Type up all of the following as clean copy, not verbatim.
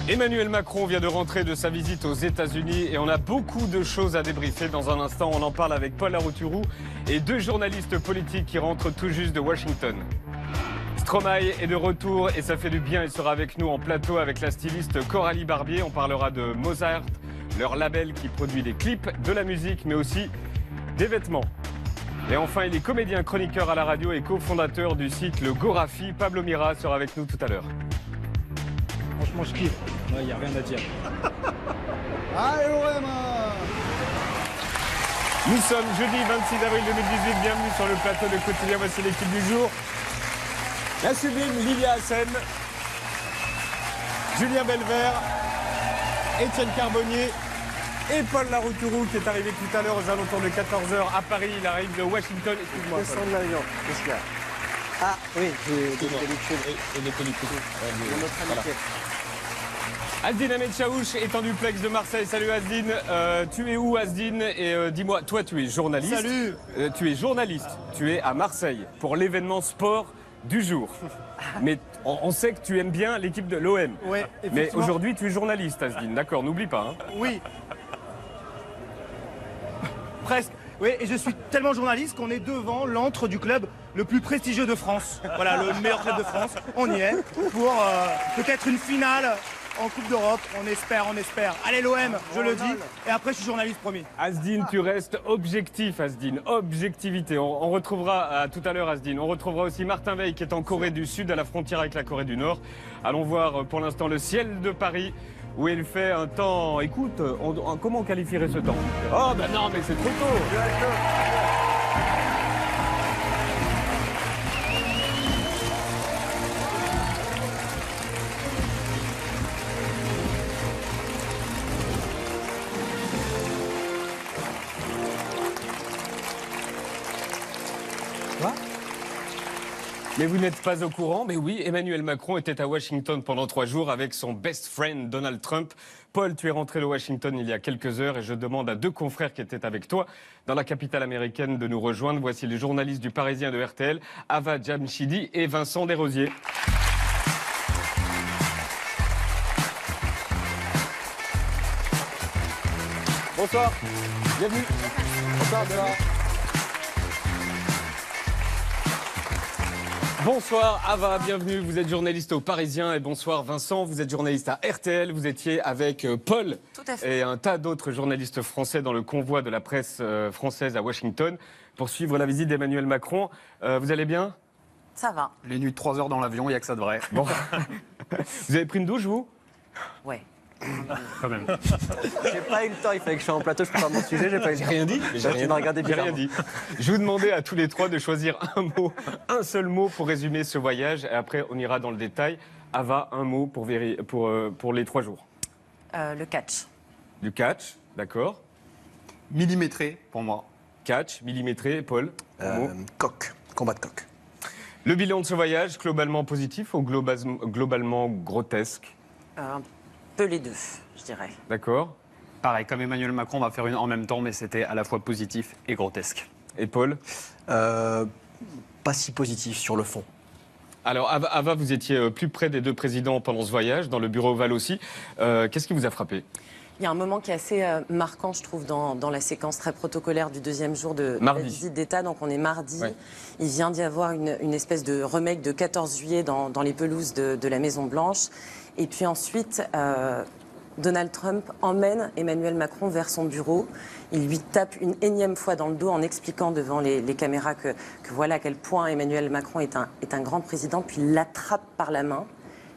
Emmanuel Macron vient de rentrer de sa visite aux États-Unis et on a beaucoup de choses à débriefer. Dans un instant, on en parle avec Paul Larouturou et deux journalistes politiques qui rentrent tout juste de Washington. Stromae est de retour et ça fait du bien. Il sera avec nous en plateau avec la styliste Coralie Barbier. On parlera de Mozart, leur label qui produit des clips, de la musique, mais aussi des vêtements. Et enfin, il est comédien, chroniqueur à la radio et cofondateur du site Le Gorafi. Pablo Mira sera avec nous tout à l'heure. Franchement, je kiffe. Il n'y a rien à dire. Allez, l'OM. Nous sommes jeudi 26 avril 2018. Bienvenue sur le plateau de Quotidien. Voici l'équipe du jour. La sublime Lilia Hassen, Julien Belvert, Étienne Carbonnier et Paul Larouturou qui est arrivé tout à l'heure aux alentours de 14h à Paris. Il arrive de Washington. Excuse-moi. Descends de l'avion. Qu'est-ce qu'il y a? Ah oui, j'ai des pellicules. Et des pellicules. Notre amitié. Asdine Ahmed Chaouch est en duplex de Marseille. Salut Asdine. Tu es où Asdine? Et dis-moi, toi tu es journaliste. Salut. Tu es journaliste. Tu es à Marseille pour l'événement sport du jour. Mais on sait que tu aimes bien l'équipe de l'OM. Oui, Mais effectivement. aujourd'hui tu es journaliste Asdine. D'accord, n'oublie pas. Hein. Oui. Presque. Oui, et je suis tellement journaliste qu'on est devant l'antre du club le plus prestigieux de France. Voilà, le meilleur club de France. On y est pour peut-être une finale en Coupe d'Europe. On espère, on espère. Allez l'OM, je le dis. Et après, je suis journaliste, promis. Asdine, tu restes objectif, Asdine. Objectivité. On retrouvera tout à l'heure, Asdine. On retrouvera aussi Martin Veil qui est en Corée du Sud, à la frontière avec la Corée du Nord. Allons voir pour l'instant le ciel de Paris, où il fait un temps. Écoute, comment on qualifierait ce temps? Oh, ben non, mais c'est trop tôt. Mais vous n'êtes pas au courant, mais oui, Emmanuel Macron était à Washington pendant 3 jours avec son best friend Donald Trump. Paul, tu es rentré de Washington il y a quelques heures et je demande à deux confrères qui étaient avec toi dans la capitale américaine de nous rejoindre. Voici les journalistes du Parisien de RTL, Ava Jamshidi et Vincent Desrosiers. Bonsoir, bienvenue. Bonsoir, bonsoir. Bonsoir Ava, bienvenue, vous êtes journaliste au Parisien et bonsoir Vincent, vous êtes journaliste à RTL, vous étiez avec Paul et un tas d'autres journalistes français dans le convoi de la presse française à Washington pour suivre la visite d'Emmanuel Macron. Vous allez bien? Ça va. Les nuits de 3 heures dans l'avion, il n'y a que ça de vrai. Bon. Vous avez pris une douche vous? Ouais. Quand même. J'ai pas eu le temps, il fallait que je sois en plateau, je prépare mon sujet, j'ai pas eu le temps. Rien dit. Tu m'as regardé J'ai rien bizarrement. dit. Je vous demandais à tous les trois de choisir un mot, un seul mot pour résumer ce voyage et après on ira dans le détail. Ava, un mot pour les 3 jours. Le catch. Du catch, d'accord. Millimétré pour moi. Catch, millimétré, Paul. un mot. Coq, combat de coq. Le bilan de ce voyage, globalement positif ou globalement grotesque? Un peu les deux, je dirais. D'accord. Pareil, comme Emmanuel Macron, on va faire une en même temps, mais c'était à la fois positif et grotesque. Et Paul? Pas si positif sur le fond. Alors, Ava, vous étiez plus près des deux présidents pendant ce voyage, dans le bureau ovale aussi. Qu'est-ce qui vous a frappé? Il y a un moment qui est assez marquant, je trouve, dans la séquence très protocolaire du deuxième jour de la visite d'État. Donc on est mardi. Ouais. Il vient d'y avoir une espèce de remake de 14 juillet dans les pelouses de la Maison-Blanche. Et puis ensuite, Donald Trump emmène Emmanuel Macron vers son bureau. Il lui tape une énième fois dans le dos en expliquant devant les caméras que voilà à quel point Emmanuel Macron est un grand président. Puis il l'attrape par la main,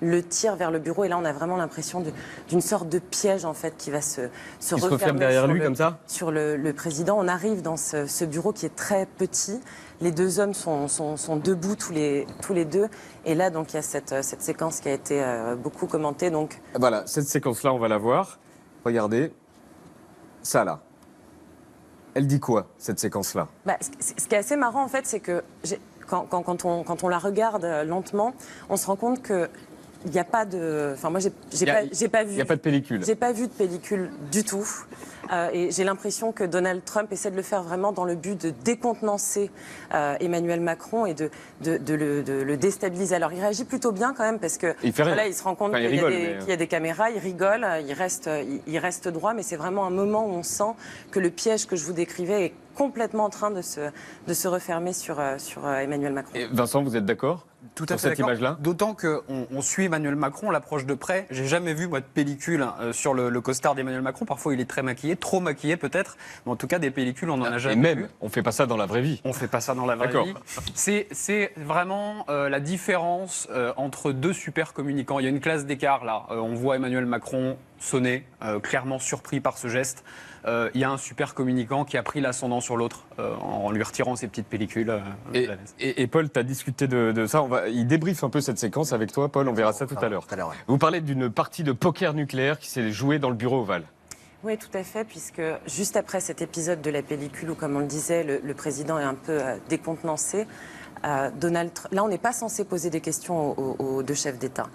le tire vers le bureau. Et là, on a vraiment l'impression d'une sorte de piège en fait qui va se referme derrière lui comme ça sur le président. On arrive dans ce bureau qui est très petit. Les deux hommes sont debout tous les deux. Et là, donc, il y a cette séquence qui a été beaucoup commentée. Donc... Voilà, cette séquence-là, on va la voir. Regardez. Ça, là. Elle dit quoi, cette séquence-là? Ce qui est assez marrant, en fait, c'est que quand on la regarde lentement, on se rend compte que il n'y a pas de... Enfin, moi, j'ai pas vu... Il n'y a pas de pellicule. J'ai pas vu de pellicule du tout. Et j'ai l'impression que Donald Trump essaie de le faire vraiment dans le but de décontenancer Emmanuel Macron et de le déstabiliser. Alors, il réagit plutôt bien quand même parce que il se rend compte qu'il y a des caméras, il rigole, il reste droit, mais c'est vraiment un moment où on sent que le piège que je vous décrivais est complètement en train de se refermer sur Emmanuel Macron. Et Vincent, vous êtes d'accord ? Tout à fait fait d'accord. image-là. D'autant qu'on suit Emmanuel Macron, on l'approche de près. J'ai jamais vu, moi, de pellicule sur le costard d'Emmanuel Macron. Parfois, il est très maquillé, trop maquillé peut-être. Mais en tout cas, des pellicules, on n'en a jamais vu. On fait pas ça dans la vraie vie. On fait pas ça dans la vraie vie. C'est vraiment la différence entre deux super communicants. Il y a une classe d'écart, là. On voit Emmanuel Macron sonner, clairement surpris par ce geste. Il y a un super communicant qui a pris l'ascendant sur l'autre en lui retirant ses petites pellicules. Et Paul, tu as discuté de ça. Il débriefe un peu cette séquence avec toi, Paul. On verra ça tout à l'heure. Vous parlez d'une partie de poker nucléaire qui s'est jouée dans le bureau ovale. Oui, tout à fait, puisque juste après cet épisode de la pellicule où, comme on le disait, le président est un peu décontenancé, là, on n'est pas censé poser des questions aux deux chefs d'État.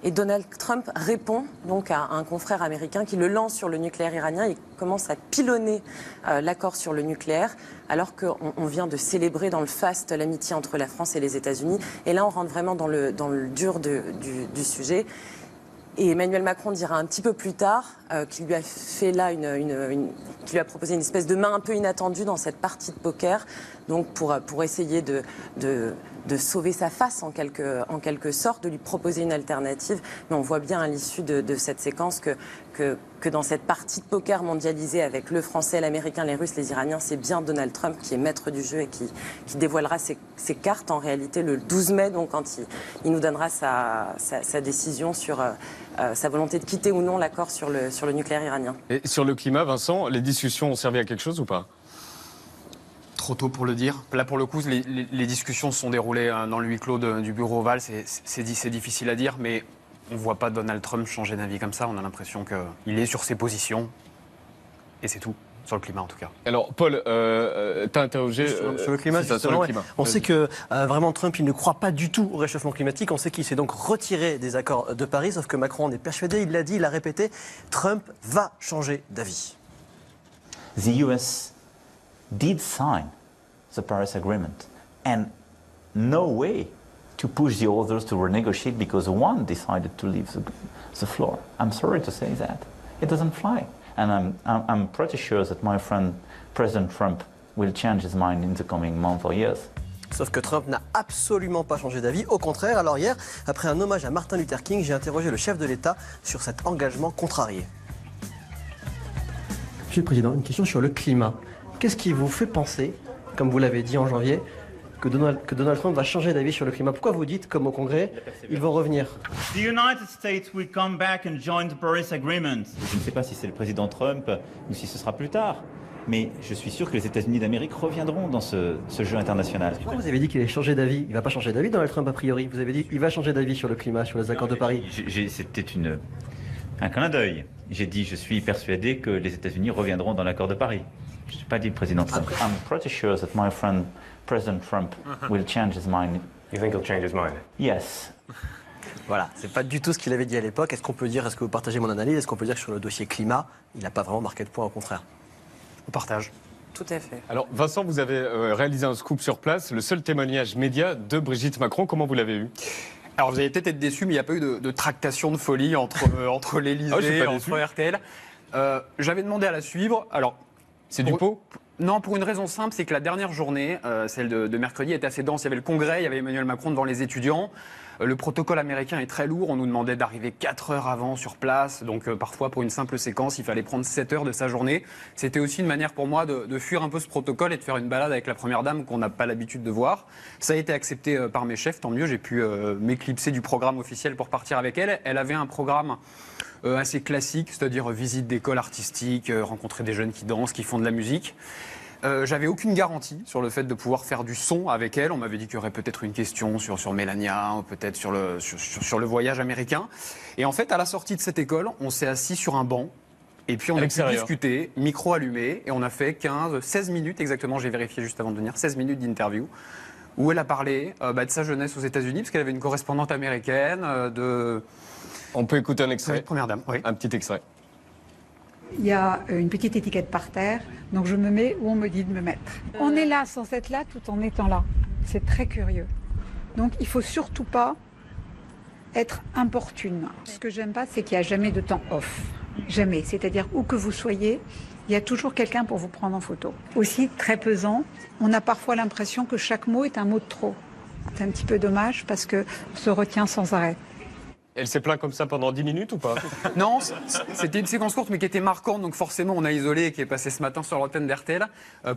Et Donald Trump répond donc à un confrère américain qui le lance sur le nucléaire iranien. Il commence à pilonner l'accord sur le nucléaire, alors qu'on vient de célébrer dans le faste l'amitié entre la France et les États-Unis. Et là, on rentre vraiment dans le dur du sujet. Et Emmanuel Macron dira un petit peu plus tard qu'il lui a fait là qu'il lui a proposé une espèce de main un peu inattendue dans cette partie de poker, donc pour essayer de sauver sa face en quelque sorte, de lui proposer une alternative. Mais on voit bien à l'issue de cette séquence que dans cette partie de poker mondialisée avec le Français, l'Américain, les Russes, les Iraniens, c'est bien Donald Trump qui est maître du jeu et qui dévoilera ses cartes en réalité le 12 mai, donc quand il nous donnera sa décision sur sa volonté de quitter ou non l'accord sur le nucléaire iranien. Et sur le climat, Vincent, les discussions ont servi à quelque chose ou pas ? Trop tôt pour le dire. Là, pour le coup, les discussions se sont déroulées dans le huis clos du bureau ovale. C'est difficile à dire, mais on ne voit pas Donald Trump changer d'avis comme ça. On a l'impression qu'il est sur ses positions. Et c'est tout. Sur le climat, en tout cas. Alors, Paul, t'as interrogé... Sur le climat, justement, ouais. On sait que vraiment Trump, il ne croit pas du tout au réchauffement climatique. On sait qu'il s'est donc retiré des accords de Paris, sauf que Macron en est persuadé, il l'a dit, il a répété, Trump va changer d'avis. The US did sign the Paris Agreement, and no way to push the others to renegotiate because one decided to leave the floor. I'm sorry to say that. It doesn't fly. And I'm pretty sure that my friend President Trump will change his mind in the coming months or years. Sauf que Trump n'a absolument pas changé d'avis. Au contraire, alors hier, après un hommage à Martin Luther King, j'ai interrogé le chef de l'État sur cet engagement contrarié. Monsieur le Président, une question sur le climat. Qu'est-ce qui vous fait penser, comme vous l'avez dit en janvier, que Donald Trump va changer d'avis sur le climat? Pourquoi vous dites, comme au Congrès, ils vont revenir? The United States will come back and join the Paris Agreement. Je ne sais pas si c'est le président Trump ou si ce sera plus tard, mais je suis sûr que les États-Unis d'Amérique reviendront dans ce jeu international. Pourquoi vous avez dit qu'il allait changer d'avis? Il ne va pas changer d'avis, Donald Trump, a priori. Vous avez dit qu'il va changer d'avis sur le climat, sur les accords de Paris. C'était un clin d'œil. J'ai dit, je suis persuadé que les États-Unis reviendront dans l'accord de Paris. Je n'ai pas dit le président Trump. I'm pretty sure that my friend President Trump will change his mind. You think he'll change his mind? Yes. Voilà, c'est pas du tout ce qu'il avait dit à l'époque. Est-ce que vous partagez mon analyse? Est-ce qu'on peut dire que sur le dossier climat, il n'a pas vraiment marqué de point, au contraire? On partage. Tout à fait. Alors, Vincent, vous avez réalisé un scoop sur place, le seul témoignage média de Brigitte Macron. Comment vous l'avez eu? Alors, vous allez peut-être être déçus, mais il n'y a pas eu de tractation de folie entre l'Élysée et entre RTL. J'avais demandé à la suivre. Alors, c'est du pot? Non, pour une raison simple, c'est que la dernière journée, celle de mercredi, était assez dense. Il y avait le Congrès, il y avait Emmanuel Macron devant les étudiants. Le protocole américain est très lourd. On nous demandait d'arriver 4 heures avant sur place. Donc parfois, pour une simple séquence, il fallait prendre 7 heures de sa journée. C'était aussi une manière pour moi de fuir un peu ce protocole et de faire une balade avec la Première Dame qu'on n'a pas l'habitude de voir. Ça a été accepté par mes chefs, tant mieux. J'ai pu m'éclipser du programme officiel pour partir avec elle. Elle avait un programme assez classique, c'est-à-dire visite d'école artistique, rencontrer des jeunes qui dansent, qui font de la musique. J'avais aucune garantie sur le fait de pouvoir faire du son avec elle. On m'avait dit qu'il y aurait peut-être une question sur Mélania, ou peut-être sur le voyage américain. Et en fait, à la sortie de cette école, on s'est assis sur un banc. Et puis on a pu discuter, micro allumé, et on a fait 16 minutes exactement, j'ai vérifié juste avant de venir, 16 minutes d'interview, où elle a parlé de sa jeunesse aux États-Unis, parce qu'elle avait une correspondante américaine, On peut écouter un extrait. Première dame, oui. Un petit extrait. Il y a une petite étiquette par terre, donc je me mets où on me dit de me mettre. On est là sans être là tout en étant là. C'est très curieux. Donc il faut surtout pas être importune. Ce que j'aime pas, c'est qu'il n'y a jamais de temps off. Jamais. C'est-à-dire où que vous soyez, il y a toujours quelqu'un pour vous prendre en photo. Aussi, très pesant, on a parfois l'impression que chaque mot est un mot de trop. C'est un petit peu dommage parce qu'on se retient sans arrêt. Elle s'est plainte comme ça pendant 10 minutes ou pas? Non, c'était une séquence courte mais qui était marquante, donc forcément on a isolé, qui est passé ce matin sur l'antenne d'RTL.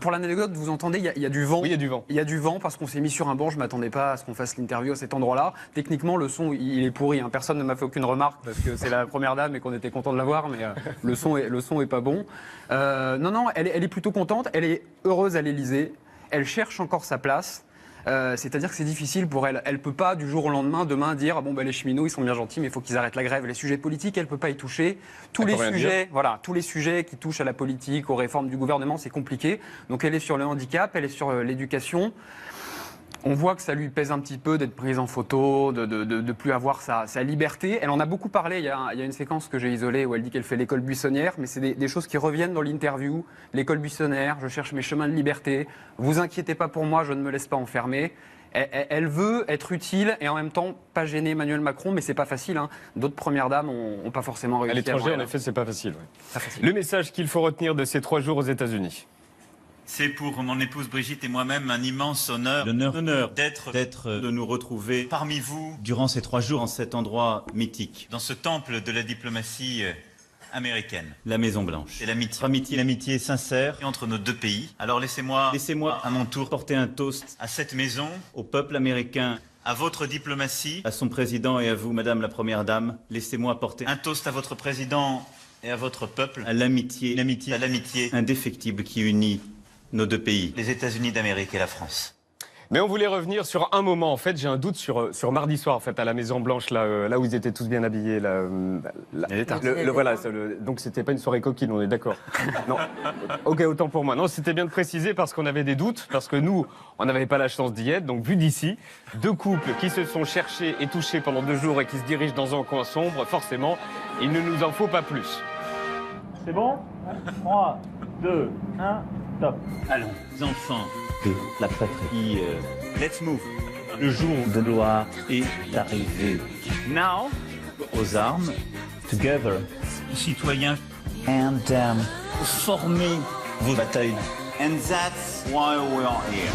Pour l'anecdote, vous entendez, il y a du vent. Oui, il y a du vent. Il y a du vent parce qu'on s'est mis sur un banc, je ne m'attendais pas à ce qu'on fasse l'interview à cet endroit-là. Techniquement, le son, il est pourri, hein. Personne ne m'a fait aucune remarque parce que c'est la première dame et qu'on était content de la voir, mais le son est pas bon. Non, elle est plutôt contente, elle est heureuse à l'Élysée, elle cherche encore sa place. C'est-à-dire que c'est difficile pour elle. Elle ne peut pas du jour au lendemain, demain, dire les cheminots, ils sont bien gentils, mais il faut qu'ils arrêtent la grève. Les sujets politiques, elle ne peut pas y toucher. Tous les sujets qui touchent à la politique, aux réformes du gouvernement, c'est compliqué. Donc elle est sur le handicap, elle est sur l'éducation. On voit que ça lui pèse un petit peu d'être prise en photo, de plus avoir sa liberté. Elle en a beaucoup parlé, il y a une séquence que j'ai isolée où elle dit qu'elle fait l'école buissonnière, mais c'est des choses qui reviennent dans l'interview. L'école buissonnière, je cherche mes chemins de liberté, vous inquiétez pas pour moi, je ne me laisse pas enfermer. Elle veut être utile et en même temps pas gêner Emmanuel Macron, mais c'est pas facile, hein. D'autres premières dames n'ont pas forcément réussi. À l'étranger, en effet, c'est pas facile. Le message qu'il faut retenir de ces 3 jours aux États-Unis. C'est pour mon épouse Brigitte et moi-même un immense honneur, l'honneur de nous retrouver parmi vous durant ces 3 jours en cet endroit mythique, dans ce temple de la diplomatie américaine, la Maison Blanche. C'est l'amitié sincère entre nos 2 pays. Alors laissez-moi à mon tour porter un toast à cette maison, au peuple américain, à votre diplomatie, à son président et à vous, Madame la Première Dame. Laissez-moi porter un toast à votre président et à votre peuple, à l'amitié indéfectible qui unit nos 2 pays, les États-Unis d'Amérique et la France. Mais on voulait revenir sur un moment. En fait, j'ai un doute sur mardi soir, en fait, à la Maison Blanche, là où ils étaient tous bien habillés. Donc c'était pas une soirée coquine, on est d'accord. Non. Ok, autant pour moi. Non, c'était bien de préciser parce qu'on avait des doutes, parce que nous, on n'avait pas la chance d'y être. Donc vu d'ici, 2 couples qui se sont cherchés et touchés pendant 2 jours et qui se dirigent dans un coin sombre, forcément, il ne nous en faut pas plus. C'est bon 3, 2, 1, top. Allons, enfants de la patrie. Let's move. Le jour de gloire est arrivé. Now, aux armes, together, citoyens, and formez vos batailles. And that's why we are here.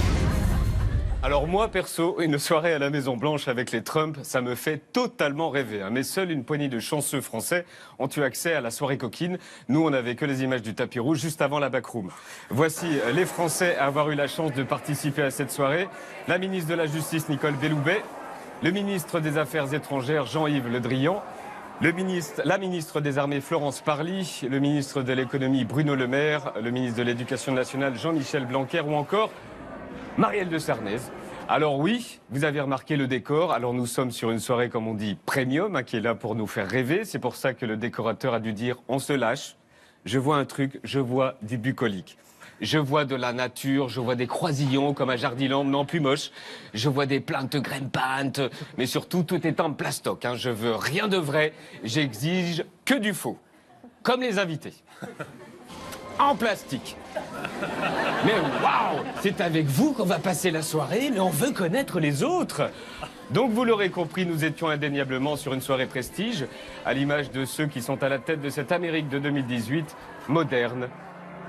Alors moi, perso, une soirée à la Maison Blanche avec les Trump, ça me fait totalement rêver. Mais seule une poignée de chanceux Français ont eu accès à la soirée coquine. Nous, on n'avait que les images du tapis rouge juste avant la backroom. Voici les Français à avoir eu la chance de participer à cette soirée. La ministre de la Justice, Nicole Belloubet, le ministre des Affaires étrangères, Jean-Yves Le Drian, la ministre des Armées, Florence Parly, le ministre de l'Économie, Bruno Le Maire, le ministre de l'Éducation nationale, Jean-Michel Blanquer, ou encore Marielle de Sarnez. Alors oui, vous avez remarqué le décor. Alors nous sommes sur une soirée, comme on dit, premium, qui est là pour nous faire rêver. C'est pour ça que le décorateur a dû dire « on se lâche ». Je vois un truc, je vois du bucolique. Je vois de la nature, je vois des croisillons comme à Jardiland, non plus moche. Je vois des plantes grimpantes, mais surtout tout est en plastoc. Je veux rien de vrai, j'exige que du faux. Comme les invités. En plastique. Mais waouh, c'est avec vous qu'on va passer la soirée, mais on veut connaître les autres. Donc vous l'aurez compris, nous étions indéniablement sur une soirée prestige, à l'image de ceux qui sont à la tête de cette Amérique de 2018, moderne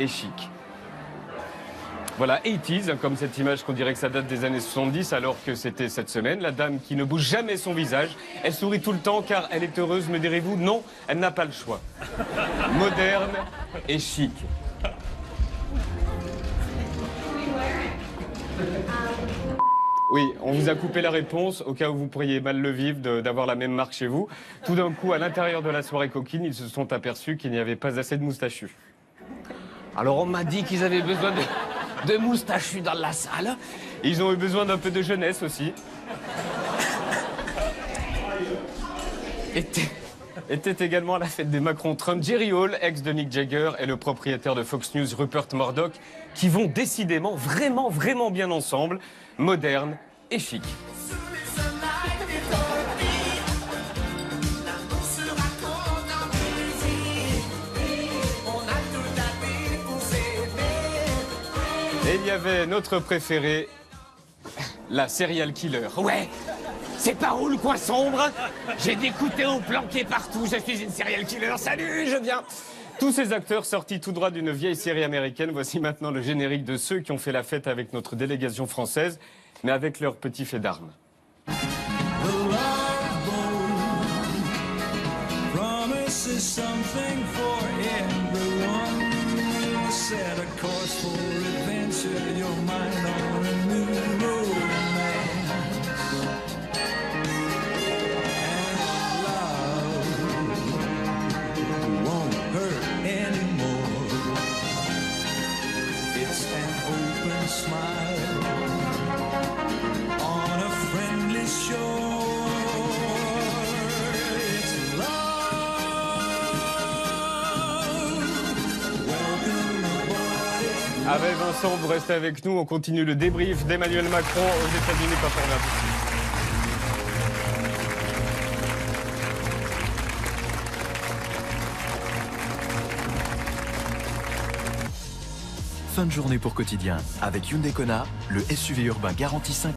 et chic. Voilà, 80s, comme cette image qu'on dirait que ça date des années 70, alors que c'était cette semaine. La dame qui ne bouge jamais son visage, elle sourit tout le temps car elle est heureuse, me direz-vous? Non, elle n'a pas le choix. Moderne et chic. Oui, on vous a coupé la réponse, au cas où vous pourriez mal le vivre d'avoir la même marque chez vous. Tout d'un coup, à l'intérieur de la soirée coquine, ils se sont aperçus qu'il n'y avait pas assez de moustachus. Alors on m'a dit qu'ils avaient besoin de moustachus dans la salle. Ils ont eu besoin d'un peu de jeunesse aussi. Était également à la fête des Macron-Trump Jerry Hall, ex de Mick Jagger, et le propriétaire de Fox News Rupert Murdoch, qui vont décidément vraiment bien ensemble, moderne et chic. Et il y avait notre préféré, la serial killer. Ouais, c'est par où le coin sombre? J'ai des couteaux planqués partout, je suis une serial killer, salut, je viens. Tous ces acteurs sortis tout droit d'une vieille série américaine, voici maintenant le générique de ceux qui ont fait la fête avec notre délégation française, mais avec leurs petits faits d'armes. Avec Vincent, vous restez avec nous, on continue le débrief d'Emmanuel Macron aux États-Unis quand on revient tout de suite. Fin de journée pour Quotidien avec Hyundai Kona, le SUV urbain garanti 5